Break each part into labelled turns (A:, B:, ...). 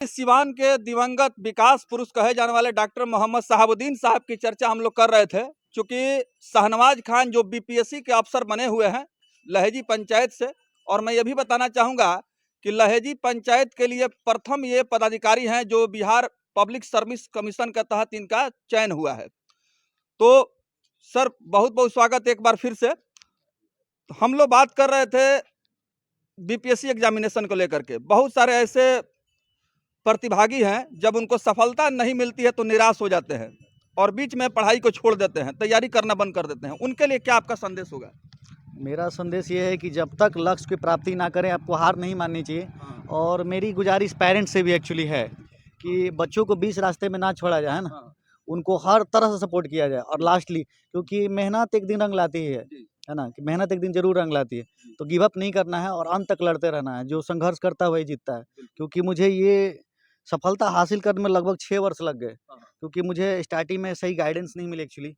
A: सिवान के दिवंगत विकास पुरुष कहे जाने वाले डॉक्टर मोहम्मद शहाबुद्दीन साहब की चर्चा हम लोग कर रहे थे। चूंकि शाहनवाज खान जो बीपीएससी के अफसर बने हुए हैं लहेजी पंचायत से, और मैं ये भी बताना चाहूँगा कि लहेजी पंचायत के लिए प्रथम ये पदाधिकारी हैं जो बिहार पब्लिक सर्विस कमीशन के तहत इनका चयन हुआ है। तो सर बहुत बहुत स्वागत एक बार फिर से। हम लोग बात कर रहे थे बीपीएससी एग्जामिनेशन को लेकर के। बहुत सारे ऐसे प्रतिभागी हैं जब उनको सफलता नहीं मिलती है तो निराश हो जाते हैं और बीच में पढ़ाई को छोड़ देते हैं, तैयारी करना बंद कर देते हैं। उनके लिए क्या आपका संदेश होगा?
B: मेरा संदेश ये है कि जब तक लक्ष्य की प्राप्ति ना करें आपको हार नहीं माननी चाहिए। और मेरी गुजारिश पेरेंट्स से भी एक्चुअली है कि बच्चों को बीच रास्ते में ना छोड़ा जाए, है ना। उनको हर तरह से सपोर्ट किया जाए। और लास्टली क्योंकि मेहनत एक दिन रंग लाती है ना, कि मेहनत एक दिन जरूर रंग लाती है। तो गिव अप नहीं करना है और अंत तक लड़ते रहना है। जो संघर्ष करता है वही जीतता है। क्योंकि मुझे ये सफलता हासिल करने में लगभग 6 वर्ष लग गए, क्योंकि मुझे स्टार्टिंग में सही गाइडेंस नहीं मिली एक्चुअली,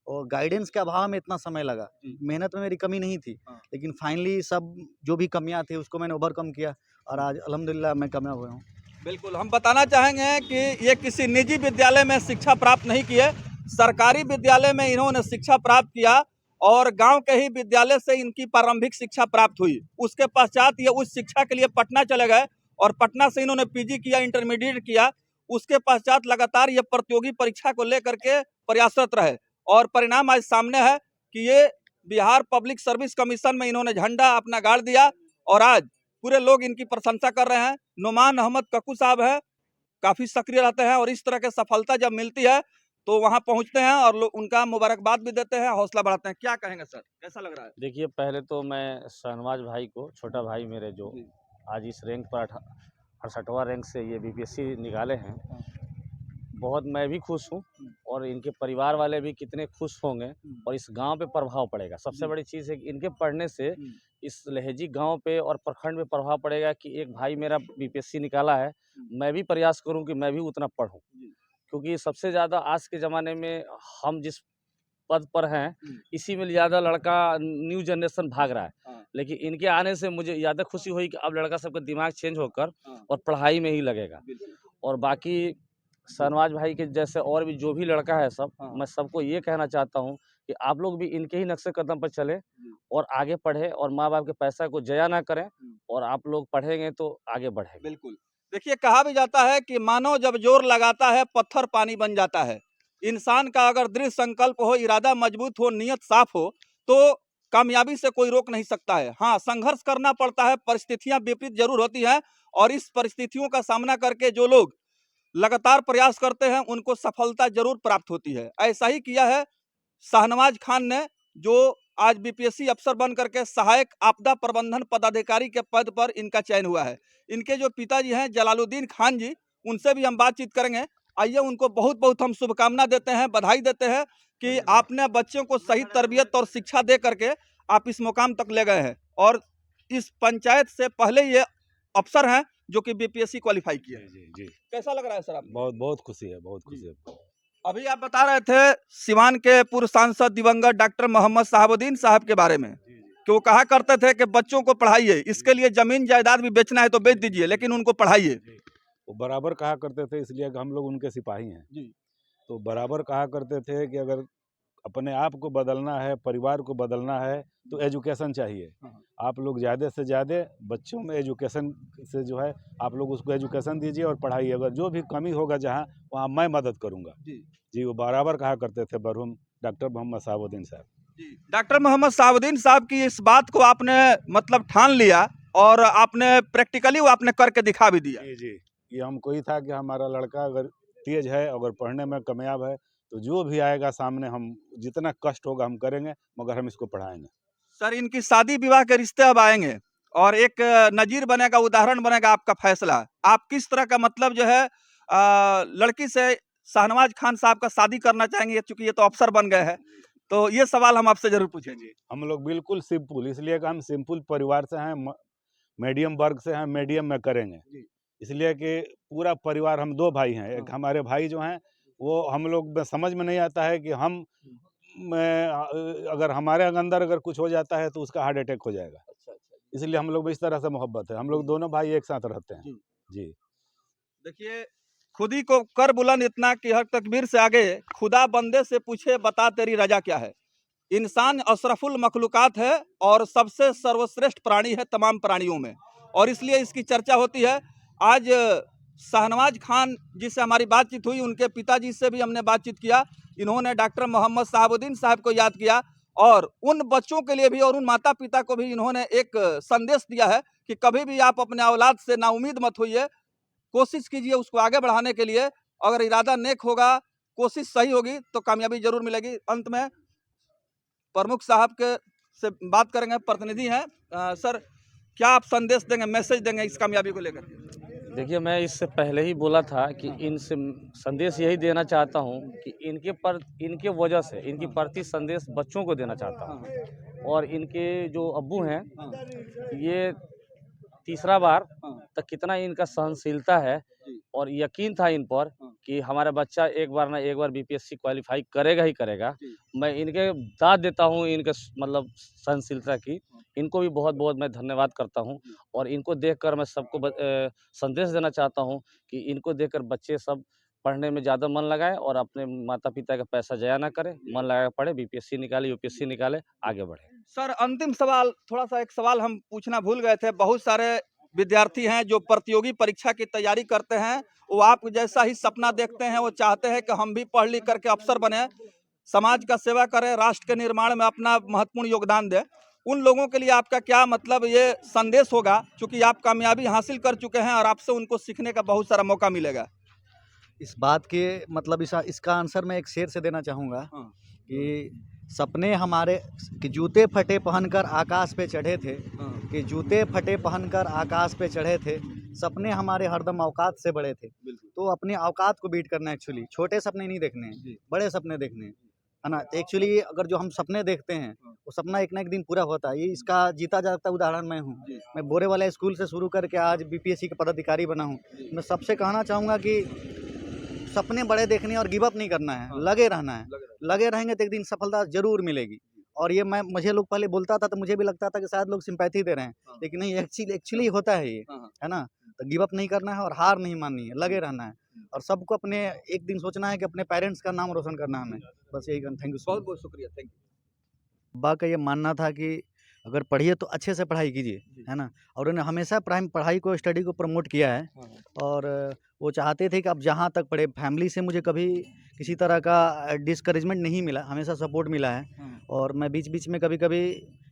B: और गाइडेंस के अभाव में इतना समय लगा। मेहनत में मेरी कमी नहीं थी, लेकिन फाइनली सब जो भी कमियां थी उसको मैंने ओवरकम किया और आज अल्हम्दुलिल्लाह मैं कामयाब हुआ हूँ।
A: बिल्कुल, हम बताना चाहेंगे कि ये किसी निजी विद्यालय में शिक्षा प्राप्त नहीं किए, सरकारी विद्यालय में इन्होंने शिक्षा प्राप्त किया और गांव के ही विद्यालय से इनकी प्रारंभिक शिक्षा प्राप्त हुई। उसके पश्चात ये उच्च शिक्षा के लिए पटना चले गए और पटना से इन्होंने पीजी किया, इंटरमीडिएट किया। उसके पश्चात लगातार ये प्रतियोगी परीक्षा को लेकर के प्रयासरत रहे और परिणाम आज सामने है कि ये बिहार पब्लिक सर्विस कमीशन में इन्होंने झंडा अपना गाड़ दिया और आज पूरे लोग इनकी प्रशंसा कर रहे हैं। नुमान अहमद कक्कू साहब हैं, काफ़ी सक्रिय रहते हैं और इस तरह की सफलता जब मिलती है तो वहाँ पहुँचते हैं और लोग उनका मुबारकबाद भी देते हैं, हौसला बढ़ाते हैं। क्या कहेंगे सर, कैसा लग रहा है?
C: देखिए, पहले तो मैं शहनवाज भाई को, छोटा भाई मेरे जो आज इस रैंक पर 68वां रैंक से ये बीपीएससी निकाले हैं, बहुत मैं भी खुश हूँ और इनके परिवार वाले भी कितने खुश होंगे और इस गांव पे प्रभाव पड़ेगा। सबसे बड़ी चीज़ है कि इनके पढ़ने से इस लहेजी गांव पे और प्रखंड में प्रभाव पड़ेगा कि एक भाई मेरा बीपीएससी निकाला है, मैं भी प्रयास करूं कि मैं भी उतना पढूं। क्योंकि सबसे ज़्यादा आज के ज़माने में हम जिस पद पर हैं, इसी में ज़्यादा लड़का न्यू जनरेशन भाग रहा है। लेकिन इनके आने से मुझे ज़्यादा खुशी हुई कि अब लड़का सबका दिमाग चेंज होकर और पढ़ाई में ही लगेगा। और बाकी शहनवाज भाई के जैसे और भी जो भी लड़का है सब, मैं सबको ये कहना चाहता हूँ कि आप लोग भी इनके ही नक्शे कदम पर चले और आगे पढ़े और माँ बाप के पैसा को ज़ाया ना करें और आप लोग पढ़ेंगे तो आगे बढ़ेंगे।
A: बिल्कुल, देखिए कहा भी जाता है कि मानव जब जोर लगाता है पत्थर पानी बन जाता है। इंसान का अगर दृढ़ संकल्प हो, इरादा मजबूत हो, नियत साफ हो तो कामयाबी से कोई रोक नहीं सकता है। हाँ, संघर्ष करना पड़ता है, परिस्थितियां विपरीत जरूर होती हैं और इस परिस्थितियों का सामना करके जो लोग लगातार प्रयास करते हैं उनको सफलता जरूर प्राप्त होती है। ऐसा ही किया है शाहनवाज खान ने, जो आज बीपीएससी अफसर बन करके सहायक आपदा प्रबंधन पदाधिकारी के पद पर इनका चयन हुआ है। इनके जो पिताजी हैं जलालुद्दीन खान जी, उनसे भी हम बातचीत करेंगे। आइए उनको बहुत बहुत हम शुभकामना देते हैं, बधाई देते हैं कि आपने बच्चों को सही तरबियत और शिक्षा दे करके आप इस मुकाम तक ले गए हैं और इस पंचायत से पहले ये अफसर हैं जो कि बीपीएससी क्वालिफाई किए।
C: जी।
A: कैसा लग रहा है सर आपको?
C: बहुत खुशी है, बहुत खुशी है।
A: अभी आप बता रहे थे सिवान के पूर्व सांसद दिवंगत डॉक्टर मोहम्मद शहाबुद्दीन साहब के बारे में कि वो कहा करते थे कि बच्चों को पढ़ाइए, इसके लिए जमीन जायदाद भी बेचना है तो बेच दीजिए लेकिन उनको पढ़ाइए।
D: वो बराबर कहा करते थे, इसलिए कि हम लोग उनके सिपाही हैं। तो बराबर कहा करते थे कि अगर अपने आप को बदलना है, परिवार को बदलना है तो एजुकेशन चाहिए। आप लोग ज़्यादा से ज़्यादा बच्चों में एजुकेशन से जो है आप लोग उसको एजुकेशन दीजिए और पढ़ाइए। अगर जो भी कमी होगा जहाँ, वहाँ मैं मदद करूँगा। जी, वो बराबर कहा करते थे मरहूम डॉक्टर मोहम्मद शहाबुद्दीन साहब।
A: डॉक्टर मोहम्मद शहाबुद्दीन साहब की इस बात को आपने मतलब ठान लिया और आपने प्रैक्टिकली वो आपने करके दिखा भी दिया।
D: जी, ये हमको ही था कि हमारा लड़का अगर तेज है, अगर पढ़ने में कामयाब है तो जो भी आएगा सामने, हम जितना कष्ट होगा हम करेंगे, मगर हम इसको पढ़ाएंगे।
A: सर, इनकी शादी विवाह के रिश्ते अब आएंगे और एक नजीर बनेगा, उदाहरण बनेगा आपका फैसला। आप किस तरह का मतलब जो है लड़की से शाहनवाज खान साहब का शादी करना चाहेंगे, चूंकि ये तो अफसर बन गए हैं, तो ये सवाल हम आपसे जरूर पूछेंगे।
D: हम लोग बिल्कुल सिंपल, इसलिए कि हम सिंपल परिवार से हैं, मीडियम वर्ग से हैं, मीडियम में करेंगे। इसलिए कि पूरा परिवार, हम 2 भाई हैं। एक हमारे भाई जो हैं वो हम लोग में समझ में नहीं आता है कि हम अगर हमारे अंदर अगर कुछ हो जाता है तो उसका हार्ट अटैक हो जाएगा। इसलिए हम लोग में इस तरह से मोहब्बत है। हम लोग दोनों भाई एक साथ रहते हैं। जी।
A: देखिए, खुद ही को कर बुलंद इतना कि हर तकबीर से आगे खुदा बंदे से पूछे बता तेरी रजा क्या है। इंसान अशरफुल मखलूकात है और सबसे सर्वश्रेष्ठ प्राणी है तमाम प्राणियों में, और इसलिए इसकी चर्चा होती है। आज शाहनवाज खान जिससे हमारी बातचीत हुई, उनके पिताजी से भी हमने बातचीत किया। इन्होंने डॉक्टर मोहम्मद शहाबुद्दीन साहब को याद किया और उन बच्चों के लिए भी और उन माता पिता को भी इन्होंने एक संदेश दिया है कि कभी भी आप अपने औलाद से नाउम्मीद मत होइए, कोशिश कीजिए उसको आगे बढ़ाने के लिए। अगर इरादा नेक होगा, कोशिश सही होगी तो कामयाबी जरूर मिलेगी। अंत में प्रमुख साहब के से बात करेंगे, प्रतिनिधि हैं। सर, क्या आप संदेश देंगे, मैसेज देंगे इस कामयाबी को लेकर?
C: देखिए, मैं इससे पहले ही बोला था कि इनसे संदेश यही देना चाहता हूँ कि इनके वजह से इनकी प्रति संदेश बच्चों को देना चाहता हूँ। और इनके जो अब्बू हैं, ये तीसरा बार तक कितना इनका सहनशीलता है और यकीन था इन पर कि हमारा बच्चा एक बार ना एक बार बीपीएससी क्वालिफाई करेगा ही करेगा। मैं इनके दाद देता हूँ इनके मतलब सहनशीलता की। इनको भी बहुत बहुत मैं धन्यवाद करता हूँ और इनको देखकर मैं सबको संदेश देना चाहता हूँ कि इनको देखकर बच्चे सब पढ़ने में ज़्यादा मन लगाए और अपने माता पिता का पैसा ज़ाया ना करें, मन लगा के पढ़े, बीपीएससी निकाले, यूपीएससी निकाले, आगे बढ़े।
A: सर, अंतिम सवाल, थोड़ा सा एक सवाल हम पूछना भूल गए थे। बहुत सारे विद्यार्थी हैं जो प्रतियोगी परीक्षा की तैयारी करते हैं, वो आप जैसा ही सपना देखते हैं, वो चाहते हैं कि हम भी पढ़ लिख करके अफसर बने, समाज का सेवा करें, राष्ट्र के निर्माण में अपना महत्वपूर्ण योगदान दें। उन लोगों के लिए आपका क्या मतलब ये संदेश होगा, क्योंकि आप कामयाबी हासिल कर चुके हैं और आपसे उनको सीखने का बहुत सारा मौका मिलेगा?
B: इस बात के मतलब इसका आंसर मैं एक शेर से देना चाहूँगा कि सपने हमारे कि जूते फटे पहनकर आकाश पे चढ़े थे, कि जूते फटे पहनकर आकाश पे चढ़े थे, सपने हमारे हरदम औकात से बड़े थे। तो अपने औकात को बीट करना है। एक्चुअली छोटे सपने नहीं देखने हैं, बड़े सपने देखने हैं, है ना। तो एक्चुअली अगर जो हम सपने देखते हैं वो सपना एक ना एक दिन पूरा होता है। ये इसका जीता जागता उदाहरण मैं हूँ। मैं बोरे वाला स्कूल से शुरू करके आज बीपीएससी का पदाधिकारी बना हूँ। मैं सबसे कहना चाहूँगा कि सपने बड़े देखने और गिव अप नहीं करना है, लगे रहना है। लगे रहेंगे तो एक दिन सफलता जरूर मिलेगी। और ये मुझे लोग पहले बोलता था तो मुझे भी लगता था कि शायद लोग सिंपैथी दे रहे हैं, लेकिन नहीं, एक्चुअली होता है ये, है ना। तो गिव अप नहीं करना है और हार नहीं माननी है, लगे रहना है और सबको अपने एक दिन सोचना है कि अपने पेरेंट्स का नाम रोशन करना है हमें। बस यही कहना। थैंक यू,
A: बहुत बहुत शुक्रिया, थैंक यू।
B: अब्बा का ये मानना था कि अगर पढ़िए तो अच्छे से पढ़ाई कीजिए, है ना। और उन्होंने हमेशा पढ़ाई को, स्टडी को प्रमोट किया है। और वो चाहते थे कि अब जहाँ तक पढ़े। फैमिली से मुझे कभी किसी तरह का डिस्करेजमेंट नहीं मिला, हमेशा सपोर्ट मिला है। और मैं बीच बीच में कभी कभी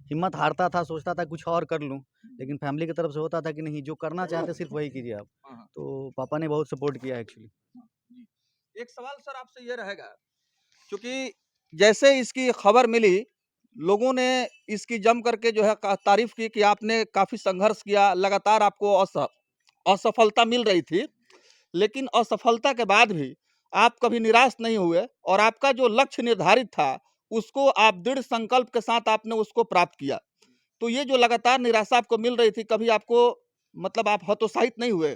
B: हिम्मत हारता था, सोचता था कुछ और कर लूँ, लेकिन फैमिली की तरफ से होता था कि नहीं, जो करना चाहते सिर्फ वही कीजिए आप। तो पापा ने बहुत सपोर्ट किया एक्चुअली।
A: एक सवाल सर आपसे ये रहेगा, क्योंकि जैसे इसकी खबर मिली, लोगों ने इसकी जम करके जो है तारीफ की कि आपने काफी संघर्ष किया, लगातार आपको असफलता मिल रही थी, लेकिन असफलता के बाद भी आप कभी निराश नहीं हुए और आपका जो लक्ष्य निर्धारित था उसको आप दृढ़ संकल्प के साथ आपने उसको प्राप्त किया। तो ये जो लगातार निराशा आपको मिल रही थी, कभी आपको मतलब आप हतोत्साहित नहीं हुए?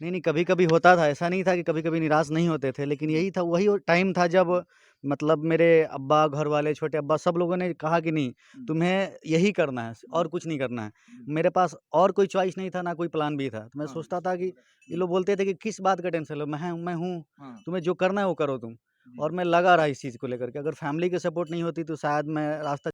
B: नहीं, कभी कभी होता था, ऐसा नहीं था कि कभी कभी निराश नहीं होते थे, लेकिन यही था, वही टाइम था जब मतलब मेरे अब्बा, घर वाले, छोटे अब्बा, सब लोगों ने कहा कि नहीं, तुम्हें यही करना है और कुछ नहीं करना है। मेरे पास और कोई चॉइस नहीं था, ना कोई प्लान भी था। तो मैं सोचता था कि ये लोग बोलते थे कि किस बात का टेंशन लो, मैं हूँ, तुम्हें जो करना है वो करो तुम। और मैं लगा रहा इस चीज़ को लेकर के। अगर फैमिली की सपोर्ट नहीं होती तो शायद मैं रास्ता